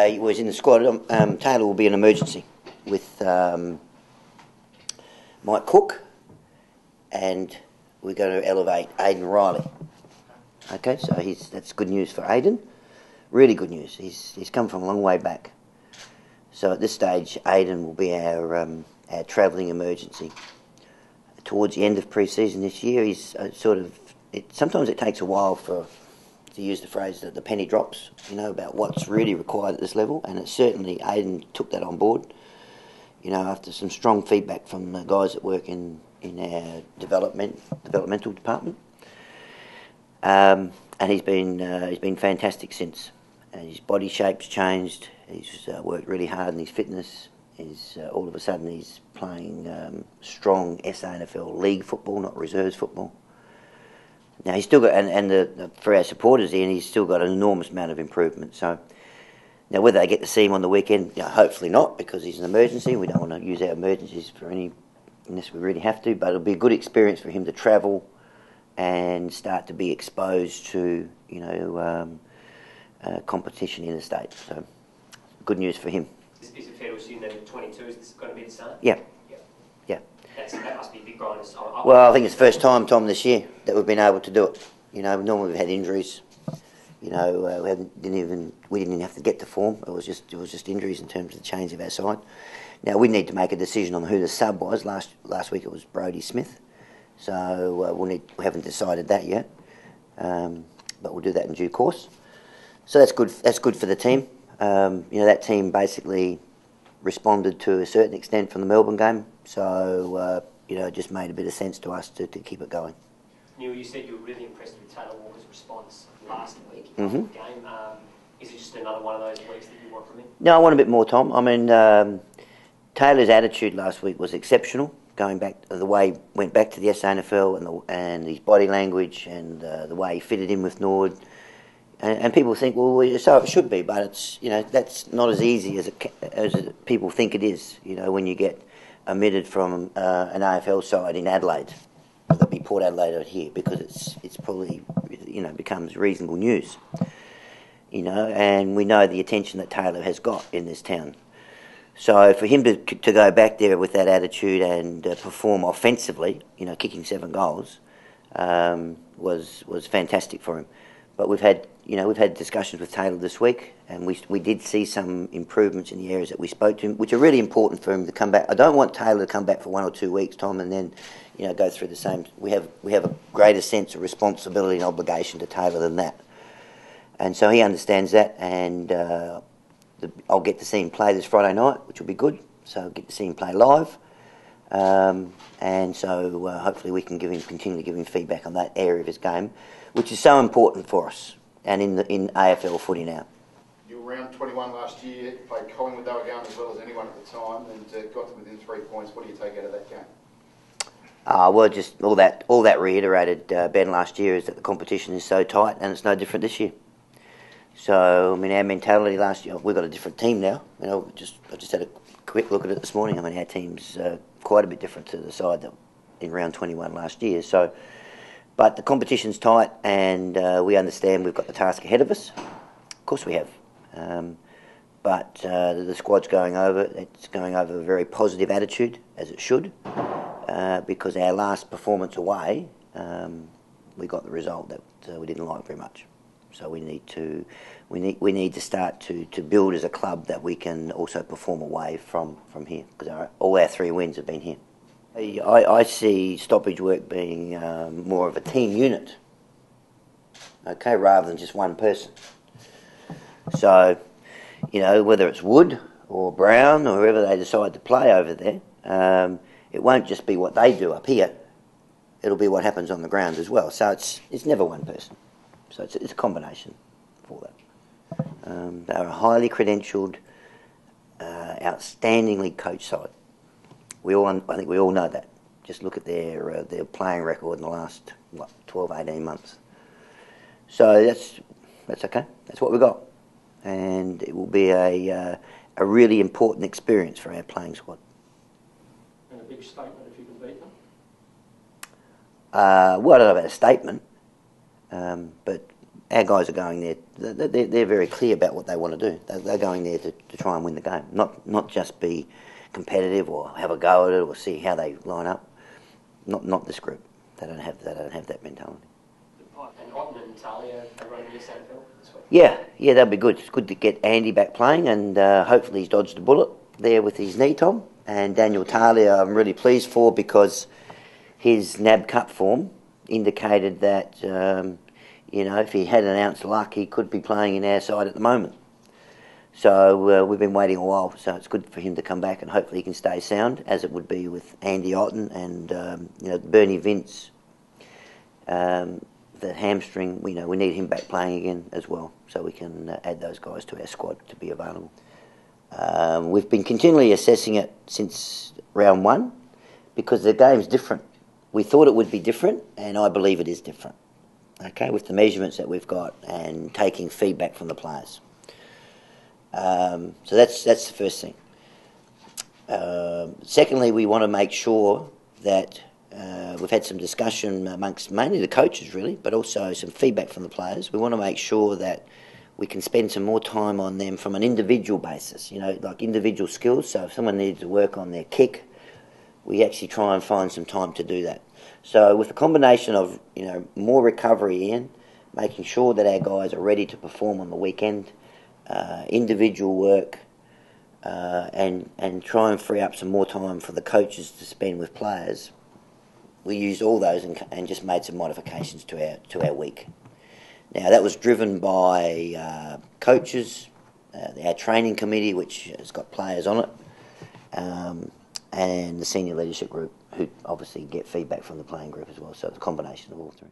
He was in the squad. Taylor will be an emergency with Mike Cook, and we're going to elevate Aidan Riley. Okay, so that's good news for Aidan. Really good news. He's come from a long way back. So at this stage, Aidan will be our travelling emergency. Towards the end of pre-season this year, he's sometimes it takes a while to use the phrase that the penny drops, about what's really required at this level, and it certainly Aidan took that on board. After some strong feedback from the guys that work in our developmental department, and he's been fantastic since. His body shape's changed. He's worked really hard in his fitness. All of a sudden he's playing strong SANFL league football, not reserves football. Now he's still got, and for our supporters here, he's still got an enormous amount of improvement. So now whether they get to see him on the weekend, hopefully not, because he's an emergency. We don't want to use our emergencies unless we really have to. But it'll be a good experience for him to travel and start to be exposed to competition in the state. So good news for him. Is it fair to assume that at 22 is going to be the start? Yeah. That must be a big grind. Well, I think it's the first time, Tom, this year that we've been able to do it. Normally we've had injuries. We didn't even have to get to form. It was just injuries in terms of the change of our side. Now we need to make a decision on who the sub was. Last week it was Brodie Smith. So we haven't decided that yet, but we'll do that in due course. So that's good. That's good for the team. That team basically responded to a certain extent from the Melbourne game. So it just made a bit of sense to us to keep it going. Neil, you said you were really impressed with Taylor Walker's response last week after the game. Is it just another one of those weeks that you want from him? No, I want a bit more, Tom. I mean, Taylor's attitude last week was exceptional. Going back, the way he went back to the SANFL and his body language and the way he fitted in with Nord. And people think, well, so it should be, but it's that's not as easy as people think it is. When you get omitted from an AFL side in Adelaide, whether it be Port Adelaide or here, because it's probably becomes reasonable news. And we know the attention that Taylor has got in this town. So for him to go back there with that attitude and perform offensively, kicking 7 goals, was fantastic for him. But we've had discussions with Taylor this week, and we did see some improvements in the areas that we spoke to him, which are really important for him to come back. I don't want Taylor to come back for 1 or 2 weeks, Tom, and then go through the same. We have a greater sense of responsibility and obligation to Taylor than that, and so he understands that. And I'll get to see him play this Friday night, which will be good. So I'll get to see him play live, and so hopefully we can continue to give him feedback on that area of his game, which is so important for us, and in AFL footy now. You were around 21 last year, played Collingwood, they were going as well as anyone at the time, and got them within 3 points. What do you take out of that game? Well, just all that reiterated, Ben, last year, is that the competition is so tight, and it's no different this year. So, I mean, our mentality last year, we've got a different team now. I just had a quick look at it this morning. I mean, our team's quite a bit different to the side that in round 21 last year. So, but the competition's tight, and we understand we've got the task ahead of us. Of course we have. But the squad's going over. It's going over with a very positive attitude, as it should, because our last performance away, we got the result that we didn't like very much. So we need to start to build as a club that we can also perform away from here, because all our 3 wins have been here. I see stoppage work being more of a team unit, okay, rather than just one person. So, whether it's Wood or Brown or whoever they decide to play over there, it won't just be what they do up here. It'll be what happens on the ground as well. So it's never one person. So it's a combination for that. They're a highly credentialed, outstandingly coached side. I think we all know that. Just look at their playing record in the last 12, 18 months. So that's okay. That's what we got, and it will be a really important experience for our playing squad. And a big statement if you can beat them. Well, I don't know about a statement. But our guys are going there. They're very clear about what they want to do. They're going there to try and win the game, not just be competitive or have a go at it or see how they line up. Not this group. They don't have that mentality. And Otten and Talia are running your SANFL this week? Yeah, that'd be good. It's good to get Andy back playing, and hopefully he's dodged a bullet there with his knee, Tom. And Daniel Talia, I'm really pleased for, because his NAB Cup form indicated that if he had an ounce of luck, he could be playing in our side at the moment. So we've been waiting a while, so it's good for him to come back, and hopefully he can stay sound, as it would be with Andy Otten and Bernie Vince. The hamstring, we need him back playing again as well, so we can add those guys to our squad to be available. We've been continually assessing it since round one, because the game's different. We thought it would be different, and I believe it is different. Okay, with the measurements that we've got and taking feedback from the players. So that's the first thing. Secondly, we want to make sure that we've had some discussion amongst mainly the coaches, really, but also some feedback from the players. We want to make sure that we can spend some more time on them from an individual basis, like individual skills. So if someone needs to work on their kick, we actually try and find some time to do that. So with a combination of, more recovery in, making sure that our guys are ready to perform on the weekend, individual work, and try and free up some more time for the coaches to spend with players, we used all those and just made some modifications to our week. Now, that was driven by coaches, our training committee, which has got players on it, and the senior leadership group, who obviously get feedback from the playing group as well. So it's a combination of all three.